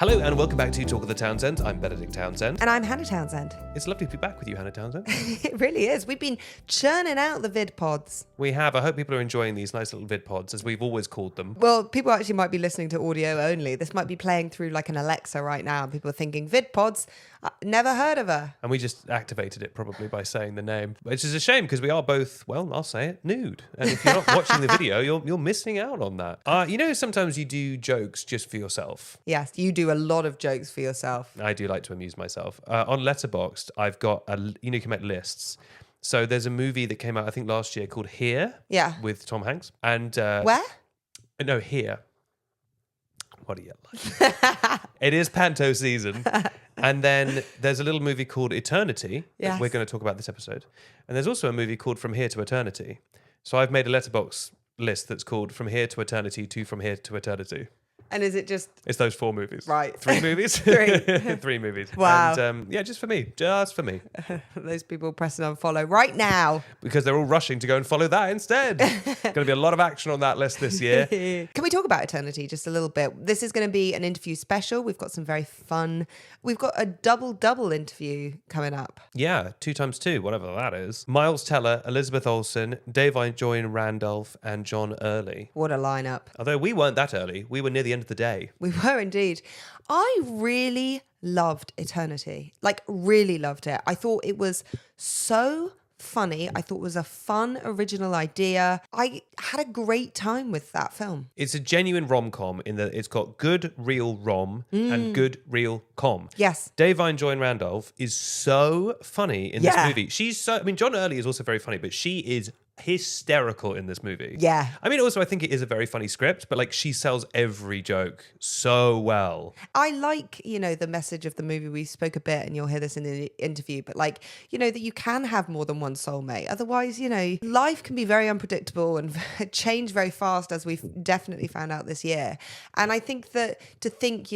Hello and welcome back to Talk of the Townsend. I'm Benedict Townsend. And I'm Hannah Townsend. It's lovely to be back with you, Hannah Townsend. It really is. We've been churning out the vid pods. We have. I hope people are enjoying these nice little vid pods, as we've always called them. Well, people actually might be listening to audio only. This might be playing through like an Alexa right now. And people are thinking, vid pods? Never heard of her. And we just activated it probably by saying the name, which is a shame because we are both, well, I'll say it, nude. And if you're not watching the video, you're missing out on that. Sometimes you do jokes just for yourself. Yes, you do a lot of jokes for yourself. I do like to amuse myself. On Letterboxd, I've got, you can make lists. So there's a movie that came out, I think, last year called Here. Yeah. With Tom Hanks. And Where? No, Here. What do you like? It is Panto season. And then there's a little movie called Eternity that we're going to talk about this episode. And there's also a movie called From Here to Eternity. So I've made a letterbox list that's called From Here to Eternity to From Here to Eternity. And is it just... It's those 4 movies. Right. 3 movies? Three. 3 movies. Wow. And just for me. Just for me. Those people pressing unfollow right now. Because they're all rushing to go and follow that instead. Going to be a lot of action on that list this year. Can we talk about Eternity just a little bit? This is going to be an interview special. We've got some very fun... We've got a double interview coming up. Yeah, 2 times 2, whatever that is. Miles Teller, Elizabeth Olsen, Dave Join Randolph, and John Early. What a lineup. Although we weren't that early. We were near the end of the day. We were indeed. I really loved Eternity. Like, really loved it. I thought it was so funny. I thought it was a fun, original idea. I had a great time with that film. It's a genuine rom-com in that it's got good, real rom and good, real com. Yes. Dave Join Randolph is so funny in this movie. John Early is also very funny, but she is hysterical in this movie. Yeah. Also I think it is a very funny script, but like she sells every joke so well. I like, the message of the movie. We spoke a bit and you'll hear this in the interview, but like, that you can have more than one soulmate. Otherwise, life can be very unpredictable and change very fast, as we've definitely found out this year. And I think that to think,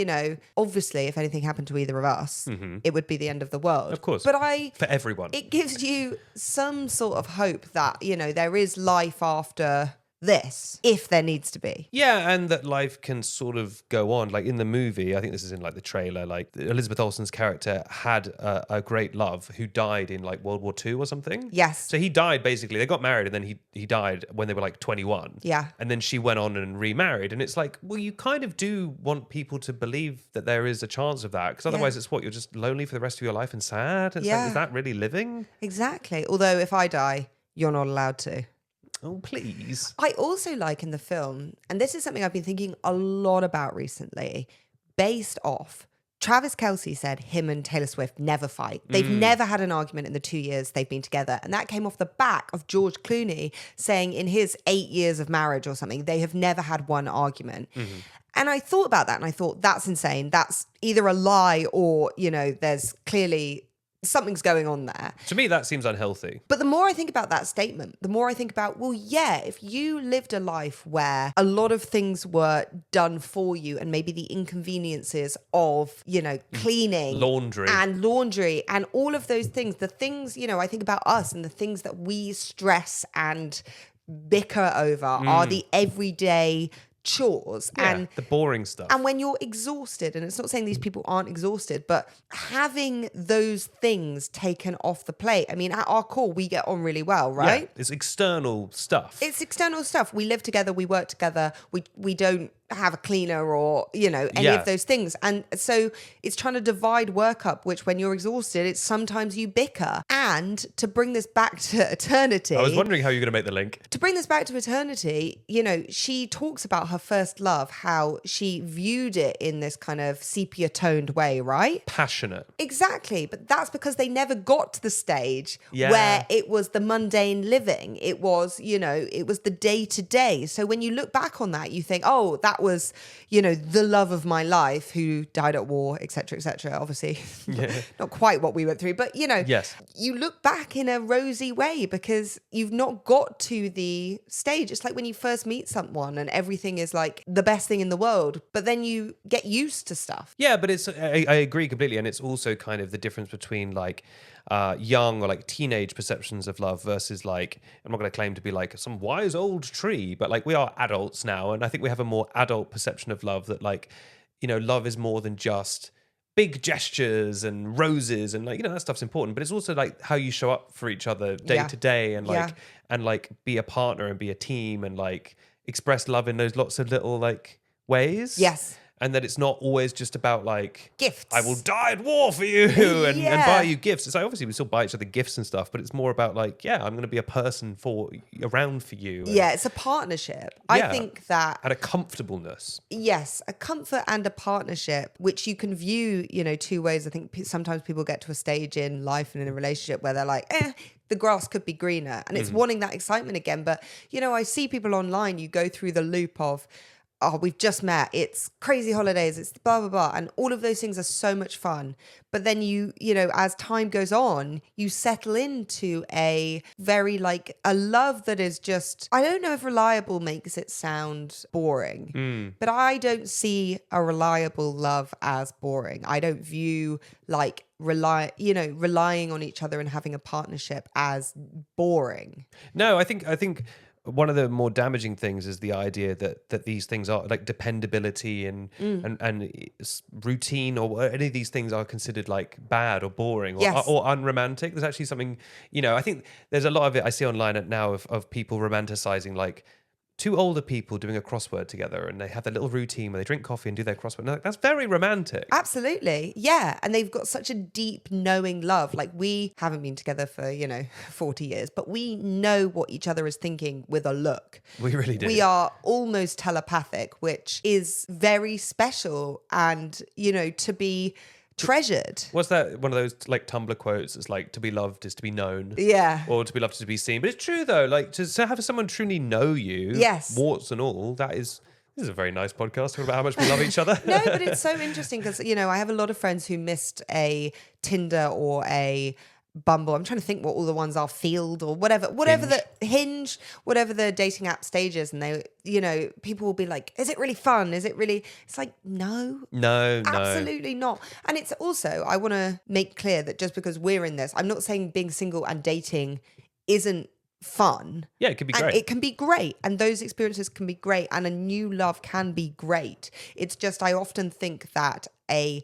obviously if anything happened to either of us, it would be the end of the world. Of course. But for everyone. It gives you some sort of hope that, there is life after this, if there needs to be. Yeah, and that life can sort of go on. Like in the movie, I think this is in like the trailer, like Elizabeth Olsen's character had a great love who died in like World War II or something. Yes. So he died basically, they got married and then he died when they were like 21. Yeah. And then she went on and remarried. And it's like, well, you kind of do want people to believe that there is a chance of that. Because otherwise it's what, you're just lonely for the rest of your life and sad? It's like, is that really living? Exactly. Although if I die, you're not allowed to. Oh, please. I also like in the film, and this is something I've been thinking a lot about recently, based off, Travis Kelce said him and Taylor Swift never fight. They've never had an argument in the 2 years they've been together. And that came off the back of George Clooney saying in his 8 years of marriage or something, they have never had one argument. And I thought about that and I thought, that's insane. That's either a lie or, there's clearly... something's going on there. To me, that seems unhealthy. But the more I think about that statement, the more I think about, well, yeah, if you lived a life where a lot of things were done for you and maybe the inconveniences of, cleaning. Laundry and all of those things, the things, I think about us and the things that we stress and bicker over are the everyday chores and the boring stuff. And when you're exhausted, and it's not saying these people aren't exhausted, but having those things taken off the plate. I mean, at our core, we get on really well, right? Yeah, it's external stuff. We live together, we work together, we don't have a cleaner or, any of those things. And so it's trying to divide work up, which when you're exhausted, it's sometimes you bicker. And to bring this back to Eternity... I was wondering how you're going to make the link. To bring this back to Eternity, she talks about her first love, how she viewed it in this kind of sepia-toned way, right? Passionate. Exactly. But that's because they never got to the stage where it was the mundane living. It was, it was the day-to-day. So when you look back on that, you think, oh, that was, the love of my life who died at war, etc., etc. Obviously, not quite what we went through, but, yes. You look back in a rosy way because you've not got to the stage. It's like when you first meet someone and everything is like the best thing in the world, but then you get used to stuff. Yeah, but I agree completely. And it's also kind of the difference between like young or like teenage perceptions of love versus like, I'm not going to claim to be like some wise old tree, but like we are adults now. And I think we have a more adult perception of love that like, love is more than just big gestures and roses and like, that stuff's important, but it's also like how you show up for each other day to day and like, and like be a partner and be a team and like express love in those lots of little like ways. Yes. And that it's not always just about like gifts. I will die at war for you and buy you gifts. It's like obviously we still buy each other gifts and stuff, but it's more about like, I'm going to be a person around for you. Yeah, it's a partnership. I think that and a comfortableness. Yes, a comfort and a partnership, which you can view, two ways. I think sometimes people get to a stage in life and in a relationship where they're like, the grass could be greener, and it's wanting that excitement again. But I see people online. You go through the loop of, oh, we've just met, it's crazy holidays, it's blah, blah, blah. And all of those things are so much fun. But then as time goes on, you settle into a very like a love that is just, I don't know if reliable makes it sound boring, but I don't see a reliable love as boring. I don't view like relying on each other and having a partnership as boring. No, I think one of the more damaging things is the idea that these things are like dependability and routine or any of these things are considered like bad or boring or unromantic. There's actually something, I think there's a lot of it I see online now of people romanticizing like two older people doing a crossword together and they have their little routine where they drink coffee and do their crossword. No, that's very romantic. Absolutely. Yeah. And they've got such a deep knowing love. Like we haven't been together for, 40 years, but we know what each other is thinking with a look. We really do. We are almost telepathic, which is very special and, to be treasured. What's that? One of those like Tumblr quotes. It's like to be loved is to be known. Yeah. Or to be loved is to be seen. But it's true though. Like to have someone truly know you. Yes. Warts and all. This is a very nice podcast talking about how much we love each other. No, but it's so interesting because I have a lot of friends who missed a Tinder or a Bumble. I'm trying to think what all the ones are, Field or whatever Hinge, whatever the dating app stage is. And they, people will be like, is it really fun? Is it really, it's like, no, absolutely not. And it's also, I want to make clear that just because we're in this, I'm not saying being single and dating isn't fun. Yeah, it can be great. It can be great. And those experiences can be great. And a new love can be great. It's just, I often think that a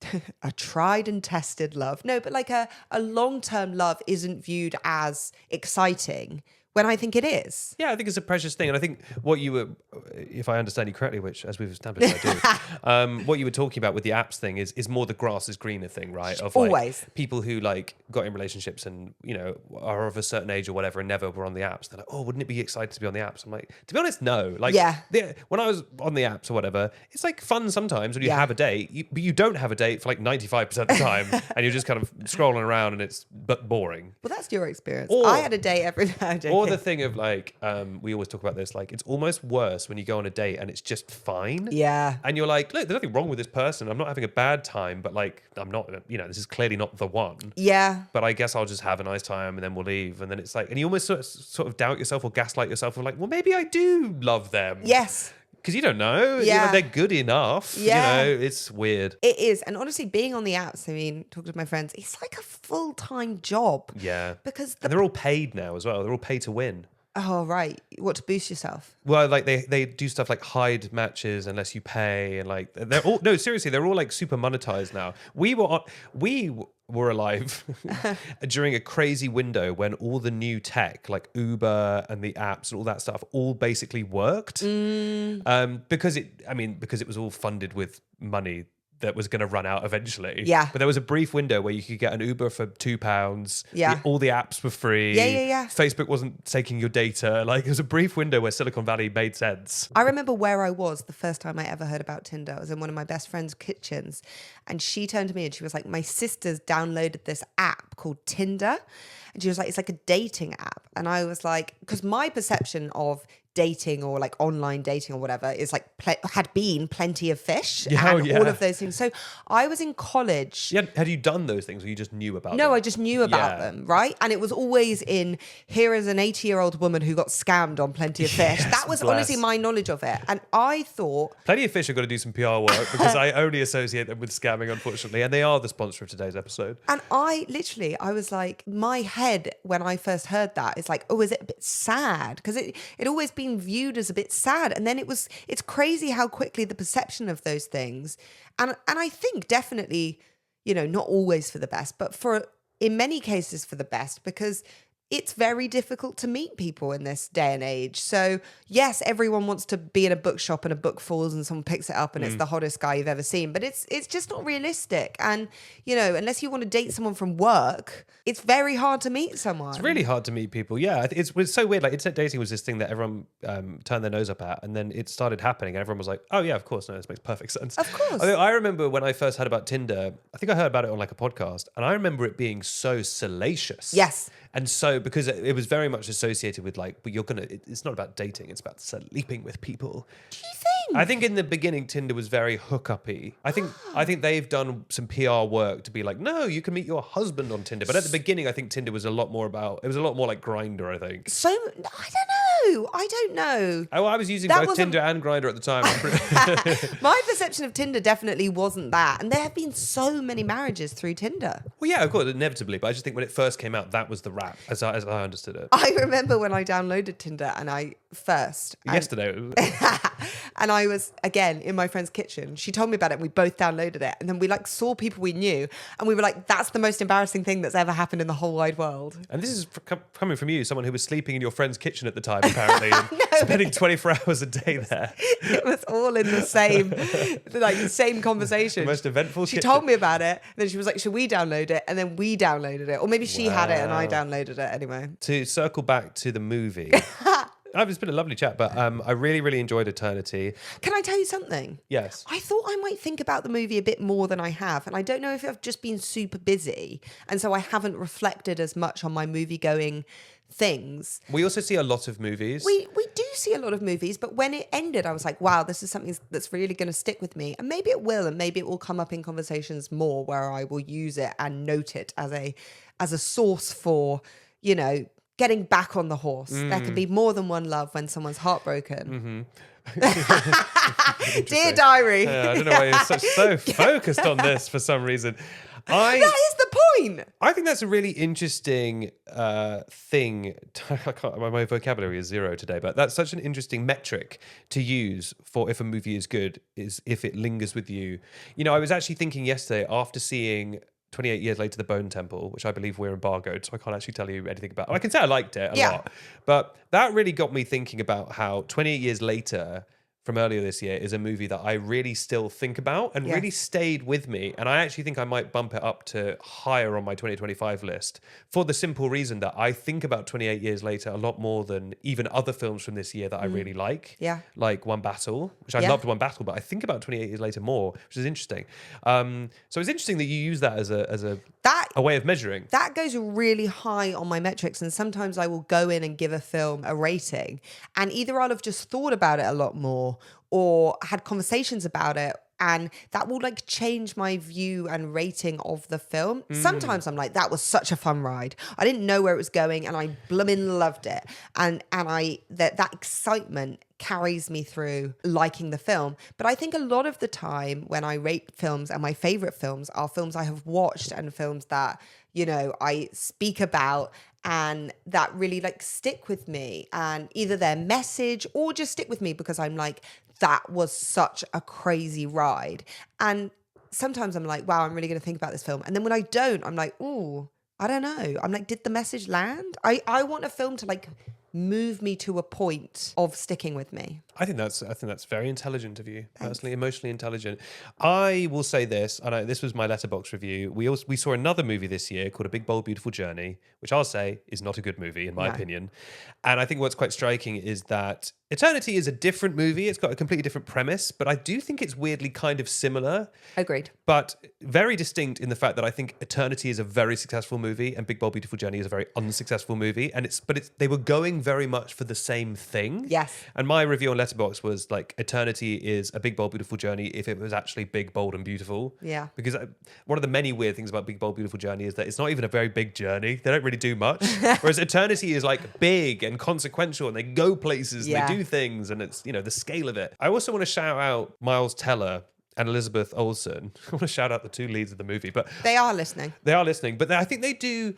tried and tested love, but like a long-term love isn't viewed as exciting when I think it is. Yeah, I think it's a precious thing. And I think what you were, if I understand you correctly, which as we've established I do, what you were talking about with the apps thing is more the grass is greener thing, right? Of like always. People who like got in relationships and, are of a certain age or whatever and never were on the apps. They're like, oh, wouldn't it be exciting to be on the apps? I'm like, to be honest, no. Like, when I was on the apps or whatever, it's like fun sometimes when you have a date, but you don't have a date for like 95% of the time and you're just kind of scrolling around and it's boring. Well, that's your experience. I had a date every day. Or the thing of like, we always talk about this, like it's almost worse when you go on a date and it's just fine. Yeah. And you're like, look, there's nothing wrong with this person. I'm not having a bad time, but like, I'm not, this is clearly not the one. Yeah. But I guess I'll just have a nice time and then we'll leave. And then it's like, and you almost sort of doubt yourself or gaslight yourself of like, well, maybe I do love them. Yes. Because you don't know. Yeah. They're good enough. Yeah. It's weird. It is. And honestly, being on the apps, talking to my friends, it's like a full-time job. Yeah. Because and they're all paid now as well. They're all paid to win. Oh, right. What, to boost yourself? Well, like they do stuff like hide matches unless you pay, and like they're all seriously, they're all like super monetized now. We were alive during a crazy window when all the new tech like Uber and the apps and all that stuff all basically worked. Because it was all funded with money that was going to run out eventually. Yeah. But there was a brief window where you could get an Uber for £2. Yeah. All the apps were free. Yeah. Facebook wasn't taking your data. Like, there was a brief window where Silicon Valley made sense. I remember where I was the first time I ever heard about Tinder. I was in one of my best friend's kitchens, and she turned to me and she was like, my sister's downloaded this app called Tinder. And she was like, it's like a dating app. And I was like, because my perception of dating or like online dating or whatever is like had been Plenty of Fish and all of those things. So I was in college. Yeah, had you done those things or you just knew about them? No, I just knew about them, right? And it was always in, here is an 80-year-old woman who got scammed on Plenty of Fish. That was honestly my knowledge of it. And I thought... Plenty of Fish have got to do some PR work because I only associate them with scamming, unfortunately. And they are the sponsor of today's episode. And I was like, my head when I first heard that is like, oh, is it a bit sad? Because it always been being viewed as a bit sad. And then it's crazy how quickly the perception of those things, and I think definitely, not always for the best, but in many cases for the best, because it's very difficult to meet people in this day and age. So yes, everyone wants to be in a bookshop and a book falls and someone picks it up and it's the hottest guy you've ever seen. But it's just not realistic. And, unless you want to date someone from work, it's very hard to meet someone. It's really hard to meet people. Yeah, it's so weird. Like, internet dating was this thing that everyone turned their nose up at, and then it started happening and everyone was like, oh yeah, of course. No, this makes perfect sense. Of course. I remember when I first heard about Tinder, I think I heard about it on like a podcast, and I remember it being so salacious. Yes. And so, because it was very much associated with like, but it's not about dating, it's about sleeping with people. Do you think? I think in the beginning, Tinder was very hookup-y. I think they've done some PR work to be like, no, you can meet your husband on Tinder. But at the beginning, I think Tinder was a lot more like Grindr, I think. So, I don't know. Oh, I was using both Tinder and Grindr at the time. My perception of Tinder definitely wasn't that. And there have been so many marriages through Tinder. Well, yeah, of course, inevitably. But I just think when it first came out, that was the rap, as I understood it. I remember when I downloaded Tinder Yesterday. And I was, again, in my friend's kitchen. She told me about it and we both downloaded it. And then we saw people we knew and we were like, that's the most embarrassing thing that's ever happened in the whole wide world. And this is coming from you, someone who was sleeping in your friend's kitchen at the time, apparently, and spending 24 hours a day there. It was all in the same conversation. The most eventful She told me about it. And then she was like, should we download it? And then we downloaded it. Or maybe she had it and I downloaded it anyway. To circle back to the movie... It's been a lovely chat, but I really, really enjoyed Eternity. Can I tell you something? Yes. I thought I might think about the movie a bit more than I have. And I don't know if I've just been super busy. And so I haven't reflected as much on my movie-going things. We also see a lot of movies. We do see a lot of movies, but when it ended, I was like, wow, this is something that's really going to stick with me. And maybe it will, and maybe it will come up in conversations more where I will use it and note it as a source for, getting back on the horse. There can be more than one love when someone's heartbroken. Dear diary. I don't know why you're so focused on this for some reason. That is the point. I think that's a really interesting thing. My vocabulary is zero today, but that's such an interesting metric to use for if a movie is good, is if it lingers with you. I was actually thinking yesterday after seeing 28 Years Later, The Bone Temple, which I believe we're embargoed, so I can't actually tell you anything about. I can say I liked it a lot, but that really got me thinking about how 28 Years Later from earlier this year is a movie that I really still think about and really stayed with me. And I actually think I might bump it up to higher on my 2025 list for the simple reason that I think about 28 Years Later a lot more than even other films from this year that I really like. Yeah. Like One Battle, which I loved One Battle, but I think about 28 Years Later more, which is interesting. So it's interesting that you use that as a way of measuring. That goes really high on my metrics. And sometimes I will go in and give a film a rating. And either I'll have just thought about it a lot more or had conversations about it, and that will like change my view and rating of the film. Sometimes I'm like, that was such a fun ride. I didn't know where it was going and I blooming loved it. And that excitement carries me through liking the film. But I think a lot of the time when I rate films, and my favorite films are films I have watched and films that, you know, I speak about and that really like stick with me, and either their message or just stick with me because I'm like, that was such a crazy ride. And sometimes I'm like, wow, I'm really going to think about this film. And then when I don't, I'm like, ooh, I don't know. I'm like, did the message land? I want a film to like move me to a point of sticking with me. I think that's very intelligent of you. Thanks. Personally, emotionally intelligent. I will say this, and this was my Letterboxd review. We saw another movie this year called A Big Bold Beautiful Journey, which I'll say is not a good movie in my opinion. And I think what's quite striking is that Eternity is a different movie. It's got a completely different premise, but I do think it's weirdly kind of similar. Agreed. But very distinct in the fact that I think Eternity is a very successful movie and Big Bold Beautiful Journey is a very unsuccessful movie. And they were going very much for the same thing. Yes. And my review on Letterboxd was like, Eternity is a big, bold, beautiful journey if it was actually big, bold, and beautiful. Yeah. Because one of the many weird things about Big, Bold, Beautiful Journey is that it's not even a very big journey. They don't really do much. Whereas Eternity is like big and consequential, and they go places and they do things, and it's, you know, the scale of it. I also want to shout out Miles Teller and Elizabeth Olsen. I want to shout out the two leads of the movie, but they are listening. They are listening, but I think they do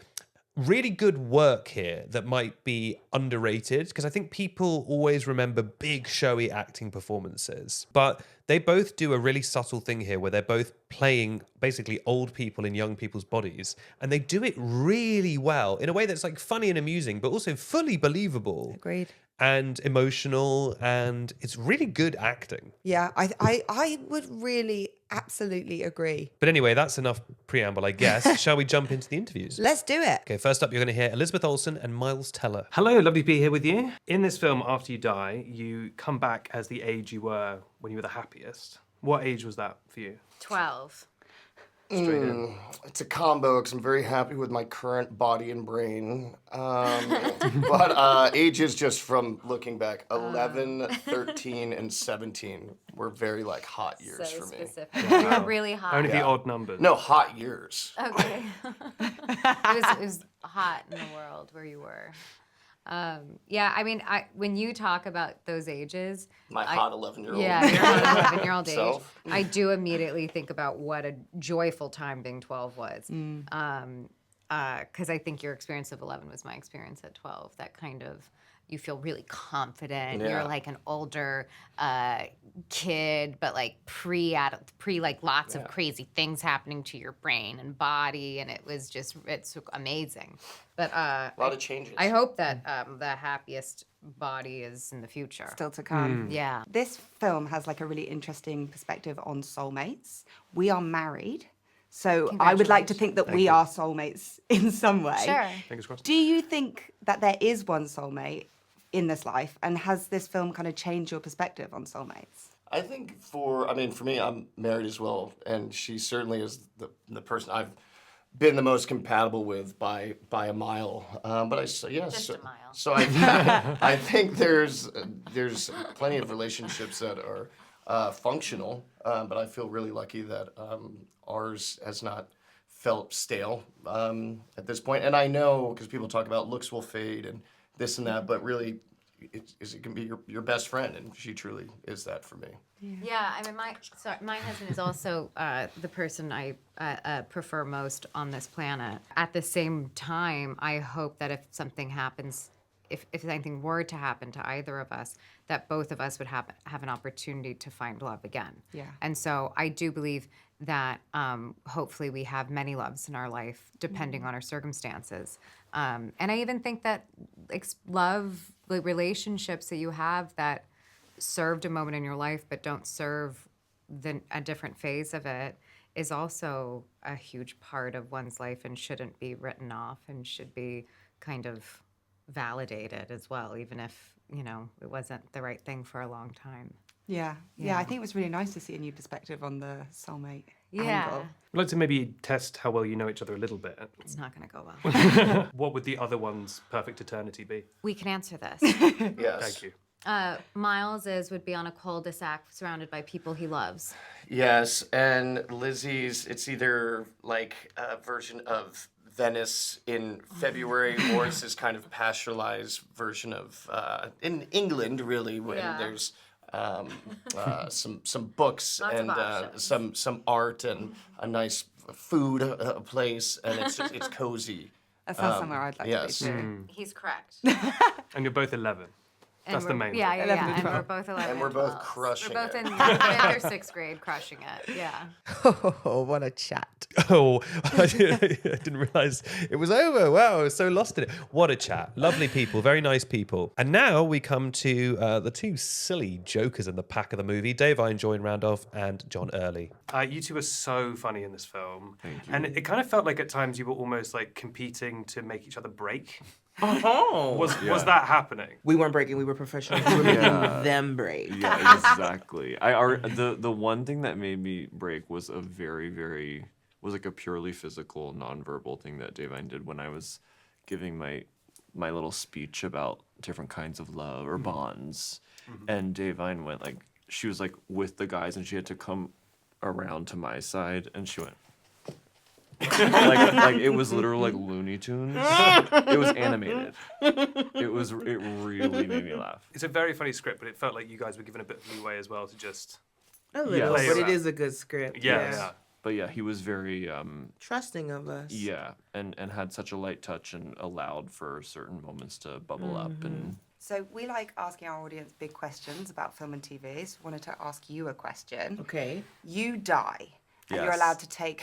really good work here that might be underrated, because I think people always remember big showy acting performances, but they both do a really subtle thing here where they're both playing basically old people in young people's bodies, and they do it really well in a way that's like funny and amusing but also fully believable. Agreed. And emotional, and it's really good acting. Yeah, I would really absolutely agree. But anyway, that's enough preamble, I guess. Shall we jump into the interviews? Let's do it. Okay, first up, you're going to hear Elizabeth Olsen and Miles Teller. Hello, lovely to be here with you. In this film, after you die, you come back as the age you were when you were the happiest. What age was that for you? 12. Straight in. It's a combo because I'm very happy with my current body and brain. But ages just from looking back, 11, 13, and 17 were very like hot years So for me. specific. You were really hot. Only the odd numbers. No, hot years. Okay. it was hot in the world where you were. Yeah, I mean, when you talk about those ages, My hot 11-year-old. yeah, your hot 11-year-old age, Self. I do immediately think about what a joyful time being 12 was. Because I think your experience of 11 was my experience at 12. That kind of, you feel really confident. Yeah. You're like an older kid, but like pre like lots of crazy things happening to your brain and body, and it's amazing. But A lot of changes. I hope that the happiest body is in the future. Still to come. Yeah. This film has like a really interesting perspective on soulmates. We are married. So I would like to think that we are soulmates in some way. Sure. Fingers crossed. Do you think that there is one soulmate in this life? And has this film kind of changed your perspective on soulmates? I think for me, I'm married as well, and she certainly is the person I've been the most compatible with by a mile. But Just a mile. So I think there's plenty of relationships that are functional, but I feel really lucky that ours has not felt stale at this point. And I know because people talk about looks will fade and this and that, but really it can be your best friend, and she truly is that for me. Yeah, I mean, my husband is also the person I prefer most on this planet. At the same time, I hope that if something happens, if anything were to happen to either of us, that both of us would have an opportunity to find love again. Yeah. And so I do believe that hopefully we have many loves in our life, depending on our circumstances. And I even think that love, like relationships that you have that served a moment in your life but don't serve a different phase of it, is also a huge part of one's life and shouldn't be written off and should be kind of validated as well, even if, it wasn't the right thing for a long time. Yeah. I think it was really nice to see a new perspective on the soulmate Yeah. angle. I'd like to maybe test how well you know each other a little bit. It's not going to go well. What would the other one's perfect eternity be? We can answer this. Yes. Thank you. Miles would be on a cul-de-sac surrounded by people he loves. Yes, and Lizzie's, it's either like a version of Venice in February, or it's this kind of pastoralized version of in England, really, when there's some books Lots of and options. some art and a nice food place, and it's cozy. That sounds somewhere I'd like yes. to be too. He's correct. And you're both 11. And That's the main Yeah, thing. yeah, 11 yeah. and And 12. we're both 11. And we're and both 12. crushing We're both it. in 5th or 6th grade crushing it. Yeah. Oh, what a chat. Oh, I didn't realize it was over. Wow, I was so lost in it. What a chat. Lovely people, very nice people. And now we come to the two silly jokers in the pack of the movie, Dave Ironjoy, Randolph, and John Early. You two are so funny in this film. Thank you. And it kind of felt like at times you were almost like competing to make each other break. Oh, Was that happening? We weren't breaking. We were professionals. We were making them break. Yeah, exactly. The one thing that made me break was was like a purely physical, nonverbal thing that Davine did when I was giving my little speech about different kinds of love or bonds, and Davine went like, she was like with the guys and she had to come around to my side and she went. like it was literally like Looney Tunes. It was animated. It really made me laugh. It's a very funny script, but it felt like you guys were given a bit of leeway as well to just... A little, Yeah. but Play it around. is a good script. Yeah. But yeah, he was very Trusting of us. yeah, and had such a light touch and allowed for certain moments to bubble up and. So we like asking our audience big questions about film and TV. So wanted to ask you a question. Okay. You die, and you're Yes. allowed to take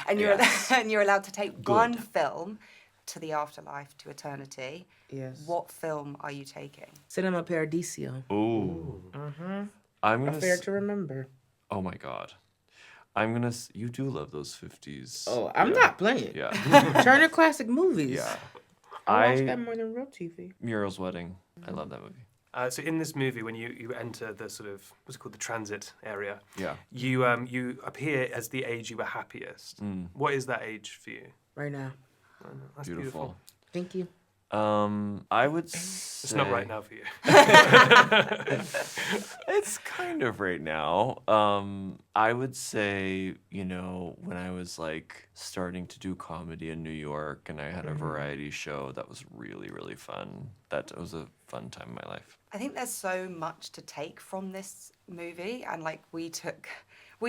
and you're and you're allowed to take one film to the afterlife, to eternity. Yes. What film are you taking? Cinema Paradiso. Ooh. I'm gonna. Affair to remember. Oh my god. I'm gonna. You do love those 50s. Oh, I'm not playing. Yeah. Turner Classic Movies. Yeah. I watch that more than real TV. Muriel's Wedding. I love that movie. So in this movie, when you enter the sort of what's it called, the transit area, Yeah. you appear as the age you were happiest. What is that age for you? Right now. That's Beautiful. Thank you. I would say It's not right now for you. It's kind of right now. I would say, when I was like starting to do comedy in New York and I had a variety show that was really, really fun. That was a fun time in my life. I think there's so much to take from this movie, and like we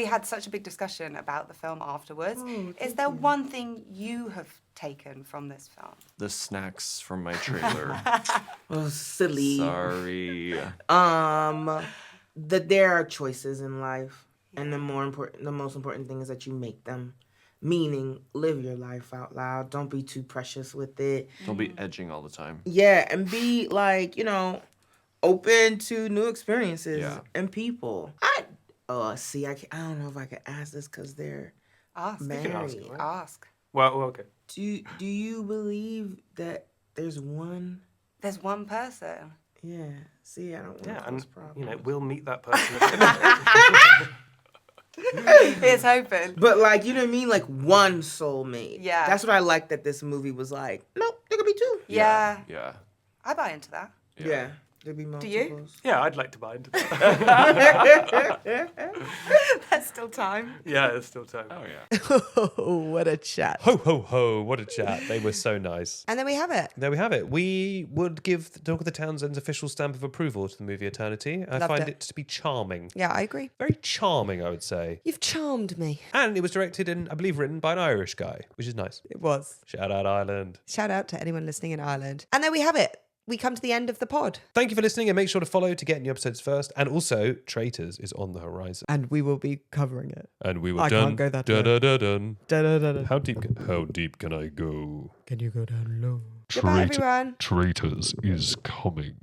had such a big discussion about the film afterwards. Is there one thing you have taken from this film? The snacks from my trailer. Oh, silly. Sorry. That there are choices in life, and the most important thing is that you make them. Meaning, live your life out loud. Don't be too precious with it. Don't be edging all the time. Yeah, and be like, open to new experiences and people. I don't know if I can ask this because they're married. Ask. Well, okay. Do you believe that there's one? There's one person. Yeah. See, I don't want Yeah, to and cause problems. we'll meet that person. Here's hoping. But like, you know what I mean? Like one soulmate. Yeah. That's what I like that this movie was like. Nope, there could be two. Yeah. Yeah. I buy into that. Yeah. There'd be you? multiples. Yeah, I'd like to buy into that. There's still time. Yeah, there's still time. Oh, yeah. Oh, what a chat. Ho, ho, ho. What a chat. They were so nice. And then we have it. There we have it. We would give the Talk of the Townsends official stamp of approval to the movie Eternity. I Loved find it. it to be charming. Yeah, I agree. Very charming, I would say. You've charmed me. And it was directed and, I believe, written by an Irish guy, which is nice. It was. Shout out Ireland. Shout out to anyone listening in Ireland. And there we have it. We come to the end of the pod. Thank you for listening and make sure to follow to get new episodes first. And also, Traitors is on the horizon. And we will be covering it. And we will I can't go that low. dun. Da-da-da-da. How deep can I go? Can you go down low? Goodbye, everyone. Traitors is coming.